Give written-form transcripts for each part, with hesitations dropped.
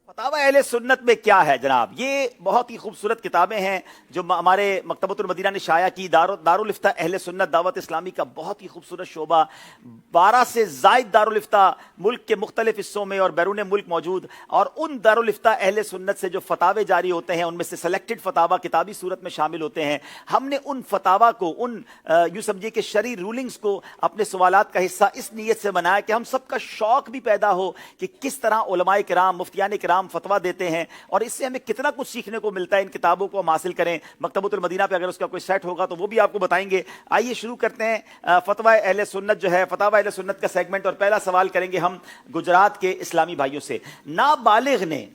فتاوی اہل سنت میں کیا ہے جناب؟ یہ بہت ہی خوبصورت کتابیں ہیں جو ہمارے مکتبۃ المدینہ نے شائع کی. دارالافتاء اہل سنت دعوت اسلامی کا بہت ہی خوبصورت شعبہ. 12 سے زائد دارالافتاء ملک کے مختلف حصوں میں اور بیرون ملک موجود, اور ان دارالافتاء اہل سنت سے جو فتاوے جاری ہوتے ہیں ان میں سے سلیکٹڈ فتاوا کتابی صورت میں شامل ہوتے ہیں. ہم نے ان فتاوا کو, ان یوں سمجھیے کہ شرعی رولنگز کو اپنے سوالات کا حصہ اس نیت سے بنایا کہ ہم سب کا شوق بھی پیدا ہو کہ کس طرح علماء کرام, مفتیان کرام فتوا دیتے ہیں, اور اس سے ہمیں کتنا کچھ سیکھنے کو ملتا ہے. ان کتابوں کو ہم حاصل کریں. مکتبۃ المدینہ پہ اگر اس کا کوئی سیٹ ہوگا تو وہ بھی آپ کو بتائیں گے. آئیے شروع کرتے ہیں فتوی اہل سنت جو ہے, فتاوی اہل سنت کا سیگمنٹ, اور پہلا سوال کریں گے ہم گجرات کے اسلامی بھائیوں سے. نابالغ نے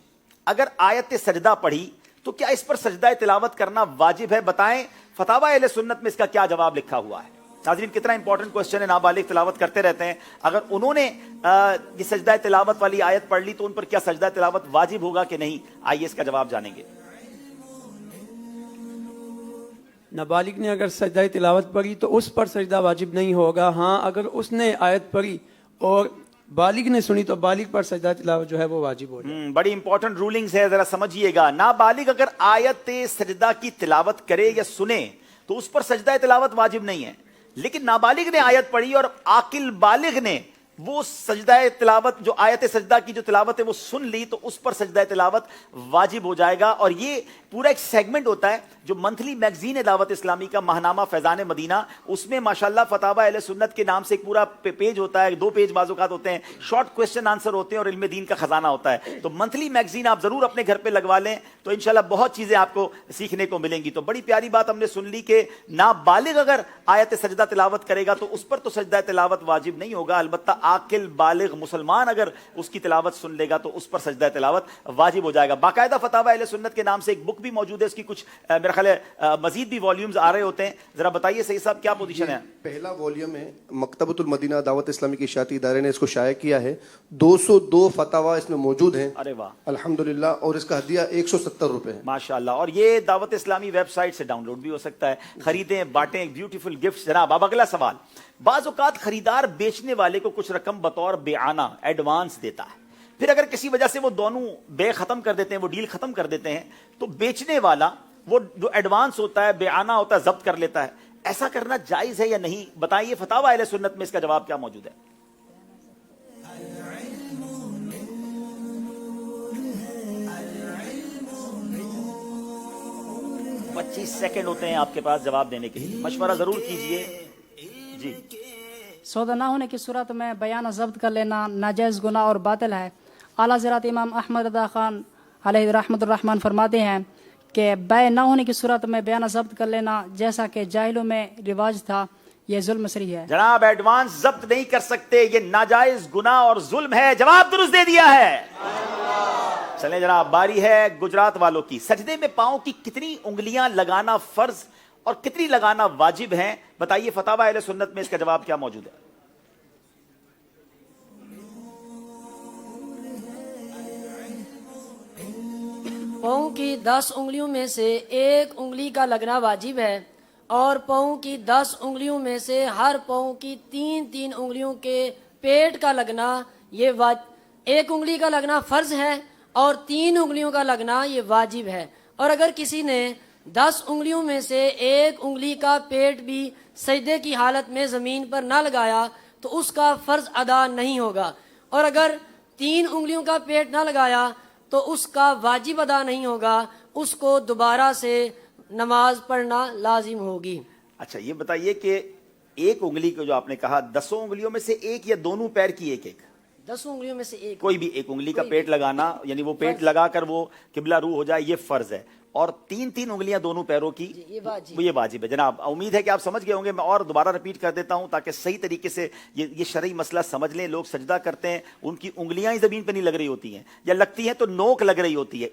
اگر آیت سجدہ پڑھی تو کیا اس پر سجدہ تلاوت کرنا واجب ہے؟ بتائیں فتاوی اہل سنت میں اس کا کیا جواب لکھا ہوا ہے. ناظرین کتنا امپورٹنٹ کوسچن ہے. نابالغ تلاوت کرتے رہتے ہیں, اگر انہوں نے یہ سجدہ تلاوت والی آیت پڑھ لی تو ان پر کیا سجدہ تلاوت واجب ہوگا کہ نہیں؟ آئیے اس کا جواب جانیں گے. نابالغ نے اگر سجدہ تلاوت پڑھی تو اس پر سجدہ واجب نہیں ہوگا. ہاں اگر اس نے آیت پڑھی اور بالغ نے سنی تو بالغ پر سجدہ تلاوت جو ہے وہ واجب ہو جائے. بڑی امپورٹنٹ رولنگز ہے, ذرا سمجھیے گا. نابالغ اگر آیت سجدہ کی تلاوت کرے یا سنے تو اس پر سجدہ تلاوت واجب نہیں ہے, لیکن نابالغ نے آیت پڑھی اور عاقل بالغ نے وہ سجدہ تلاوت, جو آیت سجدہ کی جو تلاوت ہے وہ سن لی, تو اس پر سجدہ تلاوت واجب ہو جائے گا. اور یہ پورا ایک سیگمنٹ ہوتا ہے جو منتھلی میگزین ہے دعوت اسلامی کا, ماہنامہ فیضان مدینہ. اس میں ماشاءاللہ فتاوی اہل سنت کے نام سے ایک پورا پیج ہوتا ہے, 2 پیج بعض اوقات ہوتے ہیں, شارٹ کوسچن آنسر ہوتے ہیں اور علم دین کا خزانہ ہوتا ہے. تو منتھلی میگزین آپ ضرور اپنے گھر پہ لگوا لیں تو انشاءاللہ بہت چیزیں آپ کو سیکھنے کو ملیں گی. تو بڑی پیاری بات ہم نے سن لی کہ نابالغ اگر آیت سجدہ تلاوت کرے گا تو اس پر تو سجدہ تلاوت واجب نہیں ہوگا, البتہ عاقل بالغ مسلمان اگر اس کی تلاوت سن لے گا تو اس پر سجدہ تلاوت واجب ہو جائے گا. باقاعدہ فتاوی اہل سنت کے نام سے ایک بک بھی موجود ہے, اس کی کچھ میرا خیال ہے مزید بھی والیومز آ رہے ہوتے ہیں. ذرا بتائیے سید صاحب کیا پوزیشن ہے؟ پہلا والیوم ہے, مکتبۃ المدینہ دعوت اسلامی کے اشاعتی ادارے نے اس کو شائع کیا ہے. 202 فتاوا اس میں موجود ہیں. ارے واہ, الحمدللہ. اور اس کا ہدیہ 170 روپے ہے ماشاءاللہ. اور یہ دعوت اسلامی ویب سائٹ سے ڈاؤن لوڈ بھی ہو سکتا ہے. خریدیں, بانٹیں, ایک بیوٹیفل گفٹ. جناب اب اگلا سوال. بعض اوقات خریدار بیچنے والے کو کچھ رقم بطور بیعانہ ایڈوانس دیتا ہے, پھر اگر کسی وجہ سے وہ دونوں بے ختم کر دیتے ہیں, وہ ڈیل ختم کر دیتے ہیں, تو بیچنے والا وہ جو ایڈوانس ہوتا ہے, بیعانہ ہوتا ہے, ضبط کر لیتا ہے. ایسا کرنا جائز ہے یا نہیں؟ بتائیے فتاوی اہل سنت میں اس کا جواب کیا موجود ہے؟ 25 سیکنڈ ہوتے ہیں آپ کے پاس جواب دینے کے لیے, مشورہ ضرور کیجئے. جی. سودا نہ ہونے کی صورت میں بیانہ ضبط کر لینا ناجائز گناہ اور باطل ہے. اعلیٰ حضرت امام احمد رضا خان علیہ رحمۃ الرحمن فرماتے ہیں کہ بیع نہ ہونے کی صورت میں بیانہ ضبط کر لینا جیسا کہ جاہلوں میں رواج تھا, یہ ظلم صریح ہے. جناب ایڈوانس ضبط نہیں کر سکتے, یہ ناجائز گناہ اور ظلم ہے. جواب درست دے دیا ہے. چلیں جناب, باری ہے گجرات والوں کی. سجدے میں پاؤں کی کتنی انگلیاں لگانا فرض اور کتنی لگانا واجب ہیں؟ بتائیے فتاوی اہل سنت میں اس کا جواب کیا موجود ہے؟ پاؤں کی 10 انگلیوں میں سے ایک انگلی کا لگنا واجب ہے, اور پاؤں کی 10 انگلیوں میں سے ہر پاؤں کی 3 انگلیوں کے پیٹ کا لگنا, یہ ایک انگلی کا لگنا فرض ہے اور 3 انگلیوں کا لگنا یہ واجب ہے. اور اگر کسی نے 10 انگلیوں میں سے ایک انگلی کا پیٹ بھی سجدے کی حالت میں زمین پر نہ لگایا تو اس کا فرض ادا نہیں ہوگا, اور اگر 3 انگلیوں کا پیٹ نہ لگایا تو اس کا واجب ادا نہیں ہوگا, اس کو دوبارہ سے نماز پڑھنا لازم ہوگی. اچھا یہ بتائیے کہ ایک انگلی کو جو آپ نے کہا 10 انگلیوں میں سے ایک یا دونوں پیر کی ایک ایک؟ 10 انگلیوں میں سے ایک, کوئی بھی ایک انگلی کا پیٹ لگانا, یعنی وہ پیٹ لگا کر وہ قبلہ رو ہو جائے, یہ فرض ہے. اور 3 انگلیاں دونوں پیروں کی یہ واجب ہے. جناب امید ہے کہ آپ سمجھ گئے ہوں گے. میں اور دوبارہ ریپیٹ کر دیتا ہوں تاکہ صحیح طریقے سے یہ شرعی مسئلہ سمجھ لیں. لوگ سجدہ کرتے ہیں, ان کی انگلیاں ہی زمین پہ نہیں لگ رہی ہوتی ہیں, یا لگتی ہیں تو نوک لگ رہی ہوتی ہے.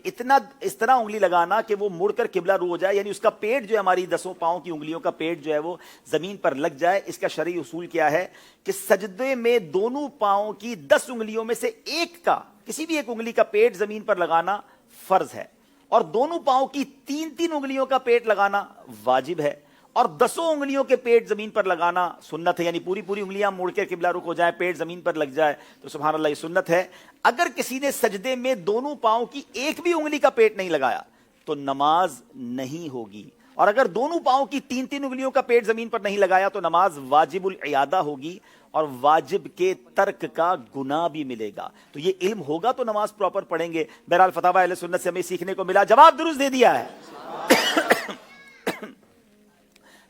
اس طرح انگلی لگانا کہ وہ مڑ کر قبلہ رو ہو جائے, یعنی اس کا پیٹ جو ہے, ہماری 10 پاؤں کی انگلیوں کا پیٹ جو ہے وہ زمین پر لگ جائے. اس کا شرعی اصول کیا ہے کہ سجدے میں دونوں پاؤں کی 10 انگلیوں میں سے ایک کا, کسی بھی ایک انگلی کا پیٹ زمین پر لگانا فرض ہے, اور دونوں پاؤں کی 3 انگلیوں کا پیٹ لگانا واجب ہے. اور 10 انگلیوں کے پیٹ زمین پر لگانا سنت ہے، یعنی پوری پوری انگلیاں موڑ کے قبلہ رخ ہو جائیں، پیٹ زمین پر لگ جائے تو سبحان اللہ یہ سنت ہے۔ اگر کسی نے سجدے میں دونوں پاؤں کی ایک بھی انگلی کا پیٹ نہیں لگایا تو نماز نہیں ہوگی، اور اگر دونوں پاؤں کی 3 انگلیوں کا پیٹ زمین پر نہیں لگایا تو نماز واجب العیادہ ہوگی اور واجب کے ترک کا گناہ بھی ملے گا۔ تو یہ علم ہوگا تو نماز پراپر پڑھیں گے۔ بہرحال فتاوی اہل سنت سے ہمیں سیکھنے کو ملا، جواب درست دے دیا ہے۔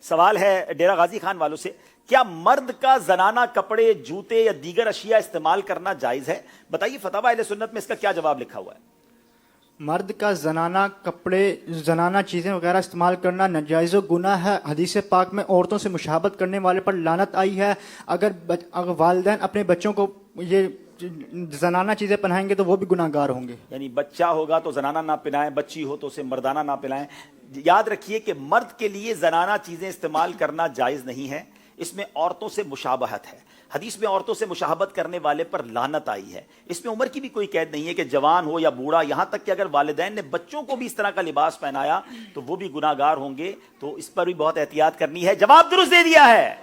سوال ہے ڈیرہ غازی خان والوں سے، کیا مرد کا زنانہ کپڑے، جوتے یا دیگر اشیاء استعمال کرنا جائز ہے؟ بتائیے فتاوی اہل سنت میں اس کا کیا جواب لکھا ہوا ہے؟ مرد کا زنانہ کپڑے، زنانہ چیزیں وغیرہ استعمال کرنا ناجائز و گناہ ہے۔ حدیث پاک میں عورتوں سے مشابہت کرنے والے پر لعنت آئی ہے۔ اگر والدین اپنے بچوں کو یہ زنانہ چیزیں پہنائیں گے تو وہ بھی گناہ گار ہوں گے۔ یعنی بچہ ہوگا تو زنانہ نہ پہنائیں، بچی ہو تو اسے مردانہ نہ پہنائیں۔ یاد رکھیے کہ مرد کے لیے زنانہ چیزیں استعمال کرنا جائز نہیں ہے، اس میں عورتوں سے مشابہت ہے۔ حدیث میں عورتوں سے مشابہت کرنے والے پر لعنت آئی ہے۔ اس میں عمر کی بھی کوئی قید نہیں ہے کہ جوان ہو یا بوڑھا، یہاں تک کہ اگر والدین نے بچوں کو بھی اس طرح کا لباس پہنایا تو وہ بھی گناہ گار ہوں گے، تو اس پر بھی بہت احتیاط کرنی ہے۔ جواب درست دے دیا ہے۔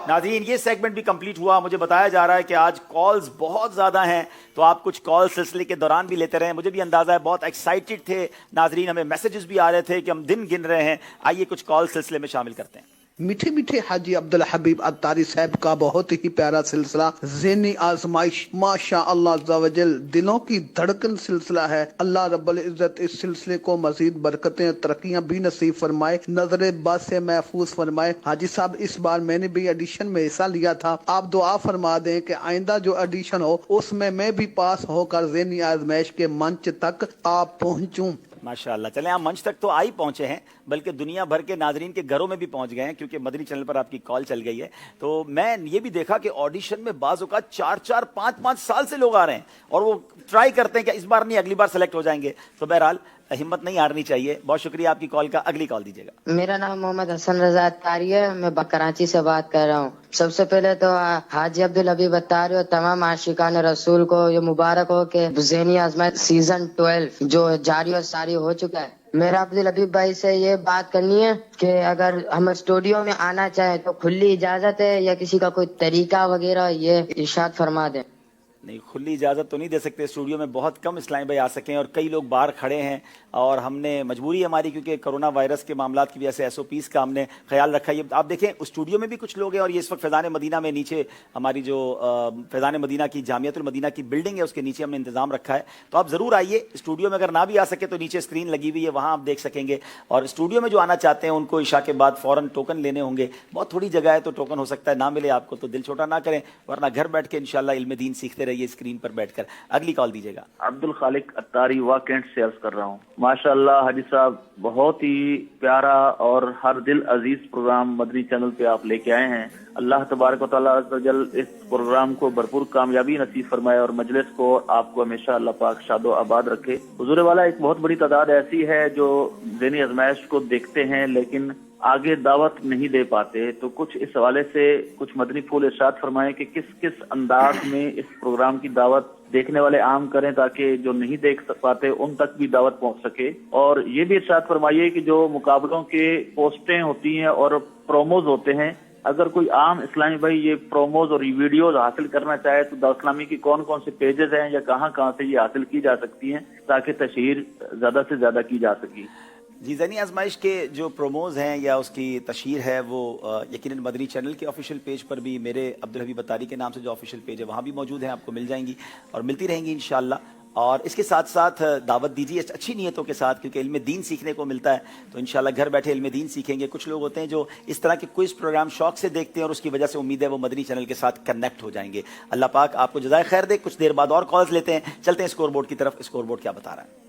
ناظرین یہ سیگمنٹ بھی کمپلیٹ ہوا۔ مجھے بتایا جا رہا ہے کہ آج کالز بہت زیادہ ہیں، تو آپ کچھ کال سلسلے کے دوران بھی لیتے رہیں۔ مجھے بھی اندازہ ہے بہت ایکسائٹڈ تھے ناظرین، ہمیں میسیجز بھی آ رہے تھے کہ ہم دن گن رہے ہیں۔ آئیے کچھ کال سلسلے میں شامل کرتے ہیں۔ میٹھے میٹھے حاجی عبدالحبیب عطاری صاحب کا بہت ہی پیارا سلسلہ ذہنی آزمائش، ماشاء اللہ عز و جل دلوں کی دھڑکن سلسلہ ہے۔ اللہ رب العزت اس سلسلے کو مزید برکتیں ترقیاں بھی نصیب فرمائے، نظر بد سے محفوظ فرمائے۔ حاجی صاحب اس بار میں نے بھی ایڈیشن میں حصہ لیا تھا، آپ دعا فرما دیں کہ آئندہ جو ایڈیشن ہو اس میں بھی پاس ہو کر ذہنی آزمائش کے منچ تک آپ پہنچوں۔ ماشاءاللہ، چلیں آپ منچ تک تو آئی پہنچے ہیں، بلکہ دنیا بھر کے ناظرین کے گھروں میں بھی پہنچ گئے ہیں، کیونکہ مدنی چینل پر آپ کی کال چل گئی ہے۔ تو میں یہ بھی دیکھا کہ آڈیشن میں بعض اوقات 4 5 سال سے لوگ آ رہے ہیں اور وہ ٹرائی کرتے ہیں کہ اس بار نہیں اگلی بار سلیکٹ ہو جائیں گے۔ تو بہرحال ہمت نہیں ہارنی چاہیے۔ بہت شکریہ آپ کی کال کا۔ اگلی کال دیجیے گا۔ میرا نام محمد حسن رضا اتاری ہے، میں کراچی سے بات کر رہا ہوں۔ سب سے پہلے تو حاجی عبدالحبیب اتاری اور تمام عاشقان رسول کو یہ مبارک ہو کہ ذہنی آزمائش سیزن 12 جو جاری اور ساری ہو چکا ہے۔ میرا عبدالحبیب بھائی سے یہ بات کرنی ہے کہ اگر ہم اسٹوڈیو میں آنا چاہیں تو کھلی اجازت ہے یا کسی کا کوئی طریقہ وغیرہ، یہ ارشاد فرما دیں۔ نہیں، کھلی اجازت تو نہیں دے سکتے، اسٹوڈیو میں بہت کم اسلام بھائی آ سکیں اور کئی لوگ باہر کھڑے ہیں، اور ہم نے مجبوری ہماری کیونکہ کرونا وائرس کے معاملات کی وجہ سے SOPs کا ہم نے خیال رکھا ہے۔ آپ دیکھیں اسٹوڈیو میں بھی کچھ لوگ ہیں، اور یہ اس وقت فیضان مدینہ میں نیچے ہماری جو فیضان مدینہ کی جامعۃ المدینہ کی بلڈنگ ہے اس کے نیچے ہم نے انتظام رکھا ہے، تو آپ ضرور آئیے۔ اسٹوڈیو میں اگر نہ بھی آ سکے تو نیچے اسکرین لگی ہوئی ہے، وہاں آپ دیکھ سکیں گے، اور اسٹوڈیو میں جو آنا چاہتے ہیں ان کو عشاء کے بعد فوراً ٹوکن لینے ہوں گے۔ بہت تھوڑی جگہ ہے تو ٹوکن ہو سکتا ہے نہ ملے آپ کو، تو دل چھوٹا نہ کریں، ورنہ گھر بیٹھ کے انشاءاللہ علم دین سیکھتے رہیے اسکرین پر بیٹھ کر۔ اگلی کال دیجیے گا۔ عبدالخالق اتاری واکینٹ سے عرض کر رہا ہوں۔ ماشاءاللہ حاجی صاحب بہت ہی پیارا اور ہر دل عزیز پروگرام مدنی چینل پہ آپ لے کے آئے ہیں۔ اللہ تبارک و تعالیٰ عز و جل اس پروگرام کو بھرپور کامیابی نصیب فرمائے اور مجلس کو آپ کو ہمیشہ اللہ پاک شاد و آباد رکھے۔ حضور والا ایک بہت بڑی تعداد ایسی ہے جو ذہنی آزمائش کو دیکھتے ہیں لیکن آگے دعوت نہیں دے پاتے، تو کچھ اس حوالے سے کچھ مدنی پھول ارشاد فرمائیں کہ کس کس انداز میں اس پروگرام کی دعوت دیکھنے والے عام کریں تاکہ جو نہیں دیکھ پاتے ان تک بھی دعوت پہنچ سکے۔ اور یہ بھی ارشاد فرمائیے کہ جو مقابلوں کے پوسٹیں ہوتی ہیں اور پروموز ہوتے ہیں، اگر کوئی عام اسلامی بھائی یہ پروموز اور ویڈیوز حاصل کرنا چاہے تو دعوت اسلامی کی کون کون سے پیجز ہیں یا کہاں کہاں سے یہ حاصل کی جا سکتی ہیں تاکہ تشہیر زیادہ سے زیادہ کی جا سکے؟ جی، ذہنی آزمائش کے جو پروموز ہیں یا اس کی تشہیر ہے وہ یقیناً مدنی چینل کے آفیشیل پیج پر بھی، میرے عبدالحبیب اتاری کے نام سے جو آفیشیل پیج ہے وہاں بھی موجود ہیں، آپ کو مل جائیں گی اور ملتی رہیں گی انشاءاللہ۔ اور اس کے ساتھ ساتھ دعوت دیجیے اچھی نیتوں کے ساتھ، کیونکہ علم دین سیکھنے کو ملتا ہے، تو انشاءاللہ گھر بیٹھے علم دین سیکھیں گے۔ کچھ لوگ ہوتے ہیں جو اس طرح کے کوئز پروگرام شوق سے دیکھتے ہیں اور اس کی وجہ سے امید ہے وہ مدنی چینل کے ساتھ کنیکٹ ہو جائیں گے۔ اللہ پاک آپ کو جزائے خیر دے۔ کچھ دیر بعد اور کالز لیتے ہیں، چلتے ہیں اسکور بورڈ کی طرف۔ اسکور بورڈ کیا بتا رہا ہے؟